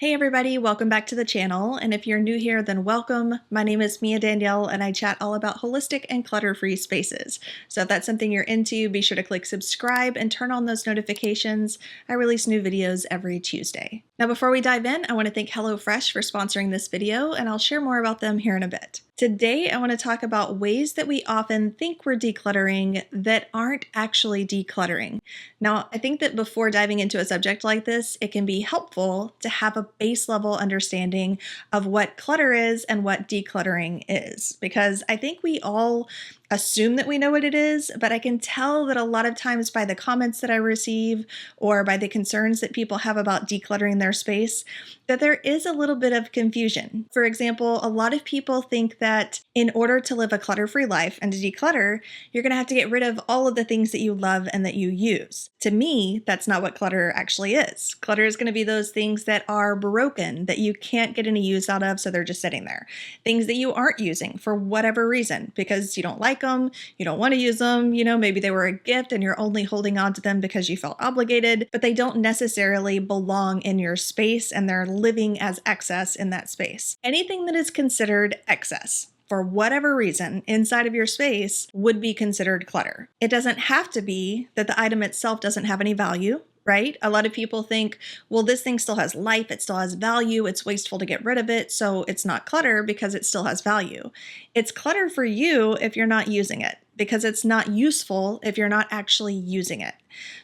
Hey everybody, welcome back to the channel, and if you're new here, then welcome. My name is Danielle, and I chat all about holistic and clutter-free spaces. So if that's something you're into, be sure to click subscribe and turn on those notifications. I release new videos every Tuesday. Now before we dive in, I want to thank HelloFresh for sponsoring this video, and I'll share more about them here in a bit. Today, I want to talk about ways that we often think we're decluttering that aren't actually decluttering. Now, I think that before diving into a subject like this, it can be helpful to have a base level understanding of what clutter is and what decluttering is, because I think we all assume that we know what it is, but I can tell that a lot of times by the comments that I receive or by the concerns that people have about decluttering their space, that there is a little bit of confusion. For example, a lot of people think that in order to live a clutter-free life and to declutter, you're going to have to get rid of all of the things that you love and that you use. To me, that's not what clutter actually is. Clutter is going to be those things that are broken, that you can't get any use out of, so they're just sitting there. Things that you aren't using for whatever reason, because you don't like them, you don't want to use them, maybe they were a gift and you're only holding on to them because you felt obligated, but they don't necessarily belong in your space and they're living as excess in that space. Anything that is considered excess for whatever reason inside of your space would be considered clutter. It doesn't have to be that the item itself doesn't have any value, right? A lot of people think, well, this thing still has life, it still has value, it's wasteful to get rid of it, so it's not clutter because it still has value. It's clutter for you if you're not using it, because it's not useful if you're not actually using it.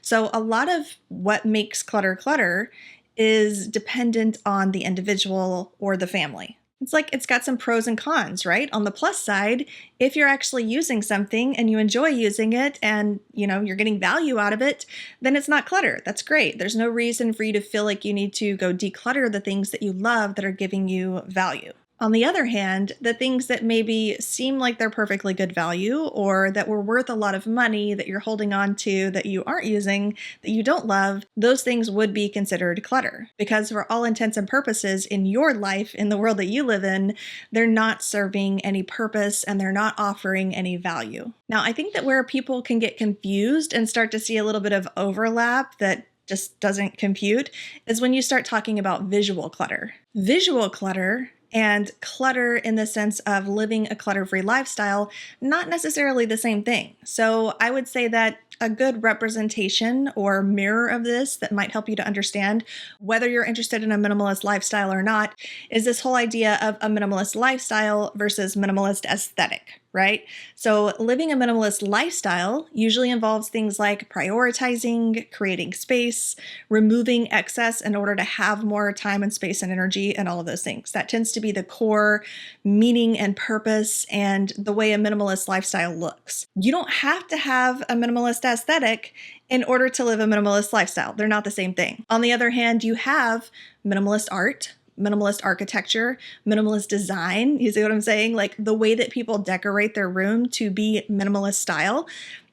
So a lot of what makes clutter clutter is dependent on the individual or the family. It's like it's got some pros and cons, right? On the plus side, if you're actually using something and you enjoy using it and you're getting value out of it, then it's not clutter. That's great. There's no reason for you to feel like you need to go declutter the things that you love that are giving you value. On the other hand, the things that maybe seem like they're perfectly good value or that were worth a lot of money that you're holding on to that you aren't using, that you don't love, those things would be considered clutter. Because for all intents and purposes in your life, in the world that you live in, they're not serving any purpose and they're not offering any value. Now, I think that where people can get confused and start to see a little bit of overlap that just doesn't compute is when you start talking about visual clutter. Visual clutter and clutter in the sense of living a clutter-free lifestyle, not necessarily the same thing. So I would say that a good representation or mirror of this that might help you to understand whether you're interested in a minimalist lifestyle or not is this whole idea of a minimalist lifestyle versus minimalist aesthetic, right? So living a minimalist lifestyle usually involves things like prioritizing, creating space, removing excess in order to have more time and space and energy and all of those things. That tends to be the core meaning and purpose and the way a minimalist lifestyle looks. You don't have to have a minimalist aesthetic in order to live a minimalist lifestyle. They're not the same thing. On the other hand, you have minimalist art, minimalist architecture, minimalist design. You see what I'm saying? Like the way that people decorate their room to be minimalist style.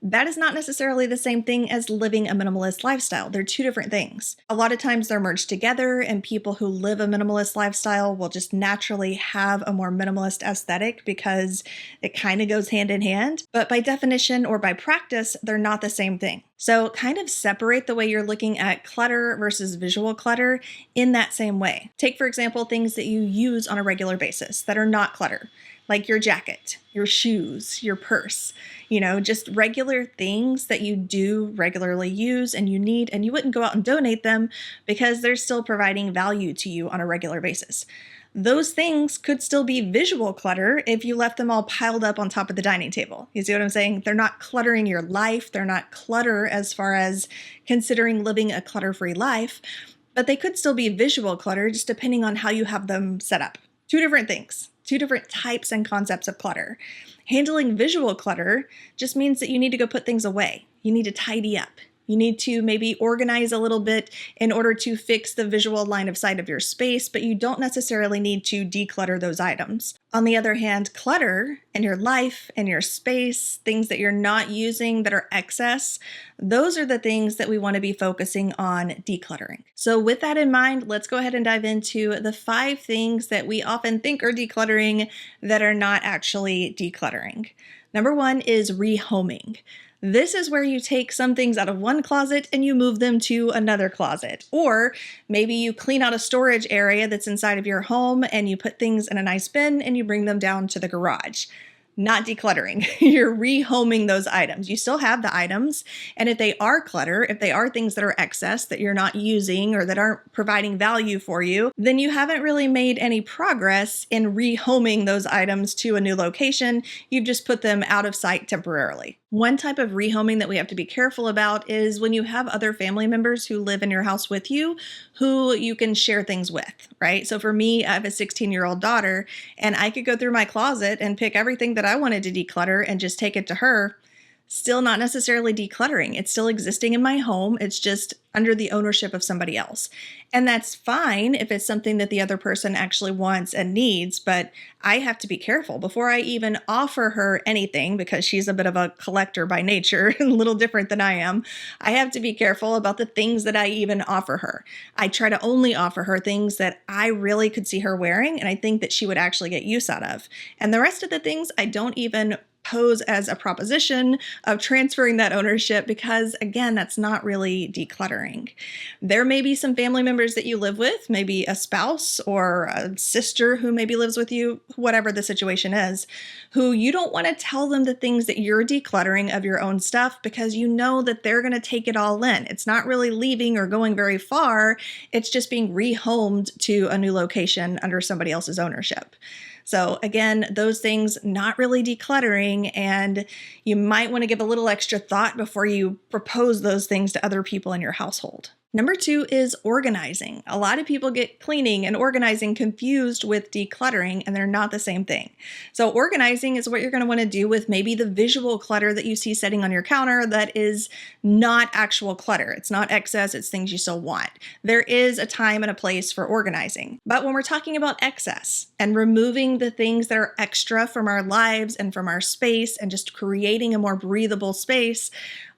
That is not necessarily the same thing as living a minimalist lifestyle. They're two different things. A lot of times they're merged together, and people who live a minimalist lifestyle will just naturally have a more minimalist aesthetic because it kind of goes hand in hand. But by definition or by practice, they're not the same thing. So kind of separate the way you're looking at clutter versus visual clutter in that same way. Take, for example, things that you use on a regular basis that are not clutter, like your jacket, your shoes, your purse, just regular things that you do regularly use and you need, and you wouldn't go out and donate them because they're still providing value to you on a regular basis. Those things could still be visual clutter if you left them all piled up on top of the dining table. You see what I'm saying? They're not cluttering your life. They're not clutter as far as considering living a clutter-free life, but they could still be visual clutter just depending on how you have them set up. Two different things. Two different types and concepts of clutter. Handling visual clutter just means that you need to go put things away. You need to tidy up. You need to maybe organize a little bit in order to fix the visual line of sight of your space, but you don't necessarily need to declutter those items. On the other hand, clutter in your life and your space, things that you're not using that are excess, those are the things that we want to be focusing on decluttering. So with that in mind, let's go ahead and dive into the 5 things that we often think are decluttering that are not actually decluttering. Number 1 is rehoming. This is where you take some things out of one closet and you move them to another closet. Or maybe you clean out a storage area that's inside of your home and you put things in a nice bin and you bring them down to the garage. Not decluttering. You're rehoming those items. You still have the items, and if they are clutter, if they are things that are excess that you're not using or that aren't providing value for you, then you haven't really made any progress in rehoming those items to a new location. You've just put them out of sight temporarily. One type of rehoming that we have to be careful about is when you have other family members who live in your house with you, who you can share things with, right? So for me, I have a 16-year-old daughter, and I could go through my closet and pick everything that I wanted to declutter and just take it to her. Still not necessarily decluttering. It's still existing in my home. It's just under the ownership of somebody else. And that's fine if it's something that the other person actually wants and needs, but I have to be careful before I even offer her anything, because she's a bit of a collector by nature, a little different than I am. I have to be careful about the things that I even offer her. I try to only offer her things that I really could see her wearing and I think that she would actually get use out of. And the rest of the things I don't even pose as a proposition of transferring that ownership, because again, that's not really decluttering. There may be some family members that you live with, maybe a spouse or a sister who maybe lives with you, whatever the situation is, who you don't want to tell them the things that you're decluttering of your own stuff, because you know that they're going to take it all in. It's not really leaving or going very far. It's just being rehomed to a new location under somebody else's ownership. So again, those things not really decluttering, and you might want to give a little extra thought before you propose those things to other people in your household. Number 2 is organizing. A lot of people get cleaning and organizing confused with decluttering, and they're not the same thing. So organizing is what you're going to want to do with maybe the visual clutter that you see sitting on your counter that is not actual clutter. It's not excess, it's things you still want. There is a time and a place for organizing. But when we're talking about excess and removing the things that are extra from our lives and from our space and just creating a more breathable space,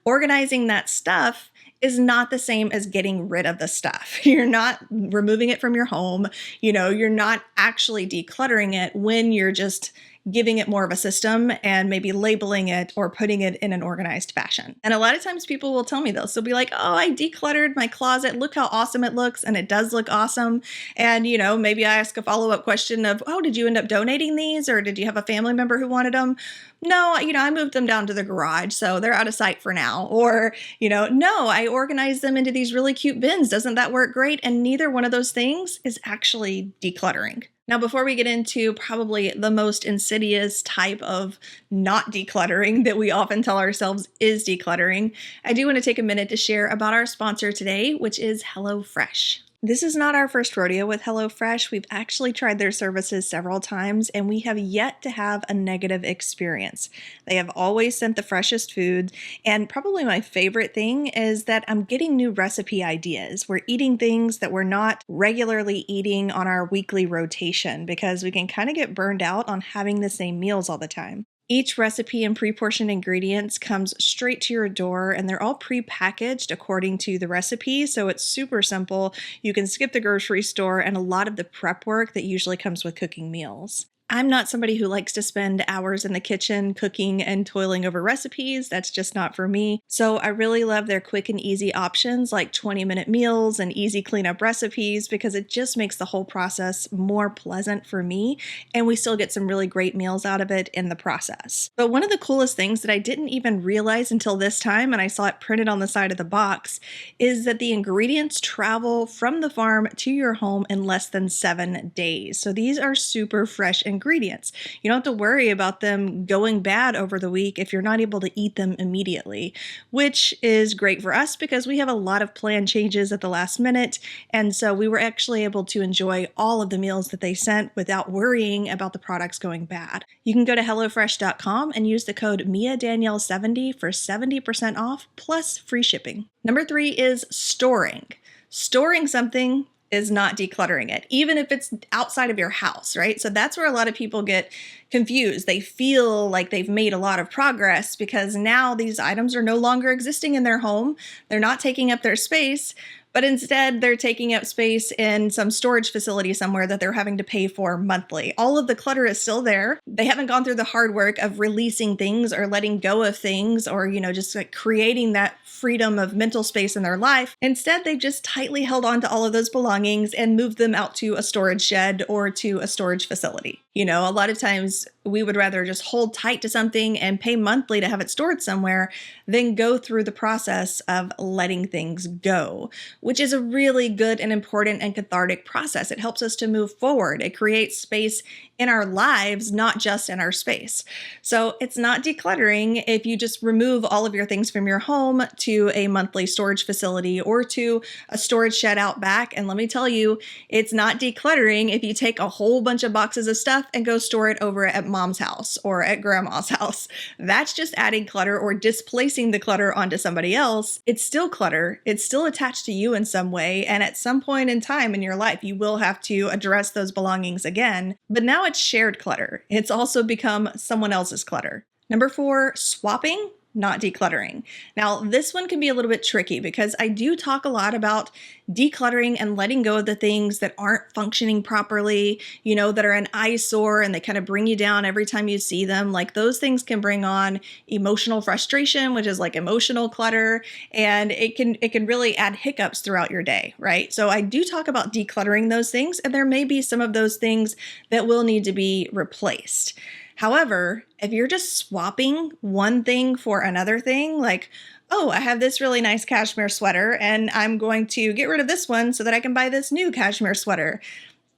organizing that stuff is not the same as getting rid of the stuff. You're not removing it from your home. You're not actually decluttering it when you're just giving it more of a system and maybe labeling it or putting it in an organized fashion. And a lot of times people will tell me this. They'll be like, oh, I decluttered my closet. Look how awesome it looks. And it does look awesome. And, maybe I ask a follow-up question of, oh, did you end up donating these? Or did you have a family member who wanted them? No, I moved them down to the garage, so they're out of sight for now. Or, no, I organized them into these really cute bins. Doesn't that work great? And neither one of those things is actually decluttering. Now, before we get into probably the most insidious type of not decluttering that we often tell ourselves is decluttering, I do want to take a minute to share about our sponsor today, which is HelloFresh. This is not our first rodeo with HelloFresh. We've actually tried their services several times, and we have yet to have a negative experience. They have always sent the freshest food, and probably my favorite thing is that I'm getting new recipe ideas. We're eating things that we're not regularly eating on our weekly rotation, because we can kind of get burned out on having the same meals all the time. Each recipe and pre-portioned ingredients comes straight to your door, and they're all pre-packaged according to the recipe, so it's super simple. You can skip the grocery store and a lot of the prep work that usually comes with cooking meals. I'm not somebody who likes to spend hours in the kitchen cooking and toiling over recipes. That's just not for me. So I really love their quick and easy options like 20-minute meals and easy cleanup recipes, because it just makes the whole process more pleasant for me, and we still get some really great meals out of it in the process. But one of the coolest things that I didn't even realize until this time, and I saw it printed on the side of the box, is that the ingredients travel from the farm to your home in less than 7 days. So these are super fresh ingredients. You don't have to worry about them going bad over the week if you're not able to eat them immediately, which is great for us because we have a lot of plan changes at the last minute. And so we were actually able to enjoy all of the meals that they sent without worrying about the products going bad. You can go to HelloFresh.com and use the code MiaDanielle70 for 70% off plus free shipping. Number 3 is storing. Storing something is not decluttering it, even if it's outside of your house, right? So that's where a lot of people get confused. They feel like they've made a lot of progress because now these items are no longer existing in their home. They're not taking up their space, but instead they're taking up space in some storage facility somewhere that they're having to pay for monthly. All of the clutter is still there. They haven't gone through the hard work of releasing things or letting go of things or, just like creating that freedom of mental space in their life. Instead, they've just tightly held on to all of those belongings and moved them out to a storage shed or to a storage facility. A lot of times we would rather just hold tight to something and pay monthly to have it stored somewhere than go through the process of letting things go, which is a really good and important and cathartic process. It helps us to move forward. It creates space in our lives, not just in our space. So it's not decluttering if you just remove all of your things from your home to a monthly storage facility or to a storage shed out back. And let me tell you, it's not decluttering if you take a whole bunch of boxes of stuff and go store it over at mom's house or at grandma's house. That's just adding clutter or displacing the clutter onto somebody else. It's still clutter. It's still attached to you in some way. And at some point in time in your life, you will have to address those belongings again. But now it's shared clutter. It's also become someone else's clutter. Number 4, swapping, not decluttering. Now, this one can be a little bit tricky because I do talk a lot about decluttering and letting go of the things that aren't functioning properly, that are an eyesore and they kind of bring you down every time you see them. Like those things can bring on emotional frustration, which is like emotional clutter, and it can really add hiccups throughout your day, right? So I do talk about decluttering those things, and there may be some of those things that will need to be replaced. However, if you're just swapping one thing for another thing, like, oh, I have this really nice cashmere sweater and I'm going to get rid of this one so that I can buy this new cashmere sweater.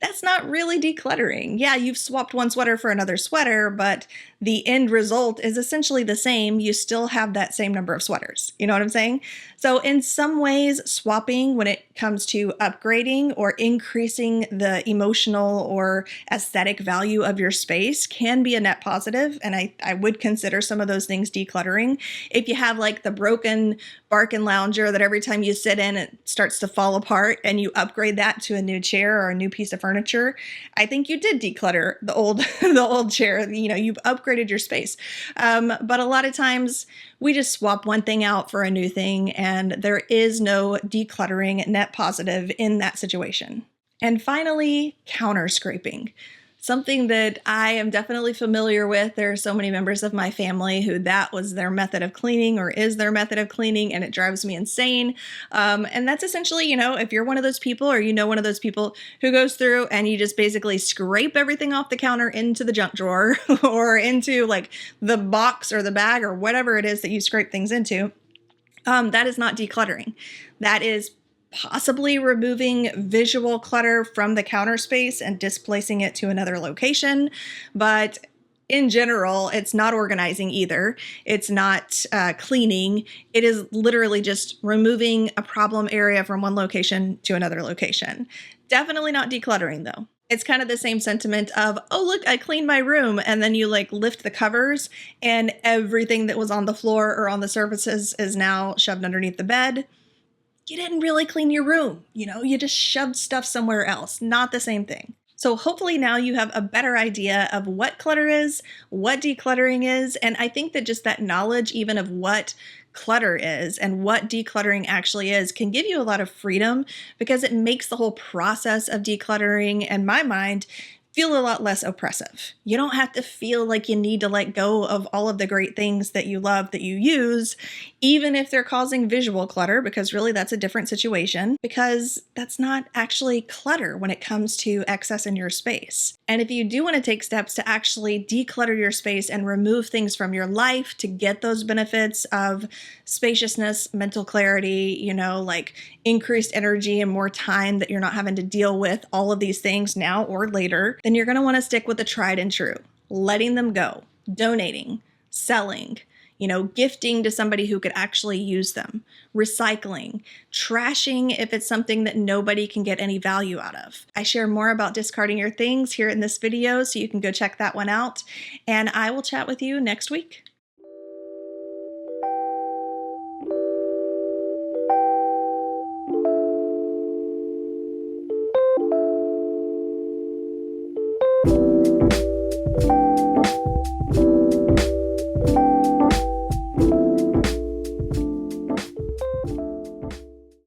That's not really decluttering. Yeah, you've swapped one sweater for another sweater, but the end result is essentially the same. You still have that same number of sweaters. You know what I'm saying? So in some ways, swapping when it comes to upgrading or increasing the emotional or aesthetic value of your space can be a net positive. And I would consider some of those things decluttering. If you have like the broken Barkin lounger that every time you sit in, it starts to fall apart and you upgrade that to a new chair or a new piece of furniture, I think you did declutter the old chair. You've upgraded your space. But a lot of times we just swap one thing out for a new thing, and there is no decluttering net positive in that situation. And finally, counter scraping. Something that I am definitely familiar with. There are so many members of my family who that was their method of cleaning or is their method of cleaning, and it drives me insane. And that's essentially, if you're one of those people or one of those people who goes through and you just basically scrape everything off the counter into the junk drawer or into like the box or the bag or whatever it is that you scrape things into, that is not decluttering. That is possibly removing visual clutter from the counter space and displacing it to another location. But in general, it's not organizing either. It's not cleaning. It is literally just removing a problem area from one location to another location. Definitely not decluttering though. It's kind of the same sentiment of, oh, look, I cleaned my room. And then you like lift the covers and everything that was on the floor or on the surfaces is now shoved underneath the bed. You didn't really clean your room. You just shoved stuff somewhere else. Not the same thing. So hopefully now you have a better idea of what clutter is, what decluttering is, and I think that just that knowledge even of what clutter is and what decluttering actually is can give you a lot of freedom because it makes the whole process of decluttering, in my mind, feel a lot less oppressive. You don't have to feel like you need to let go of all of the great things that you love that you use, even if they're causing visual clutter, because really that's a different situation, because that's not actually clutter when it comes to excess in your space. And if you do want to take steps to actually declutter your space and remove things from your life to get those benefits of spaciousness, mental clarity, like increased energy and more time that you're not having to deal with all of these things now or later, then you're going to want to stick with the tried and true, letting them go, donating, selling, gifting to somebody who could actually use them, recycling, trashing if it's something that nobody can get any value out of. I share more about discarding your things here in this video, so you can go check that one out, and I will chat with you next week.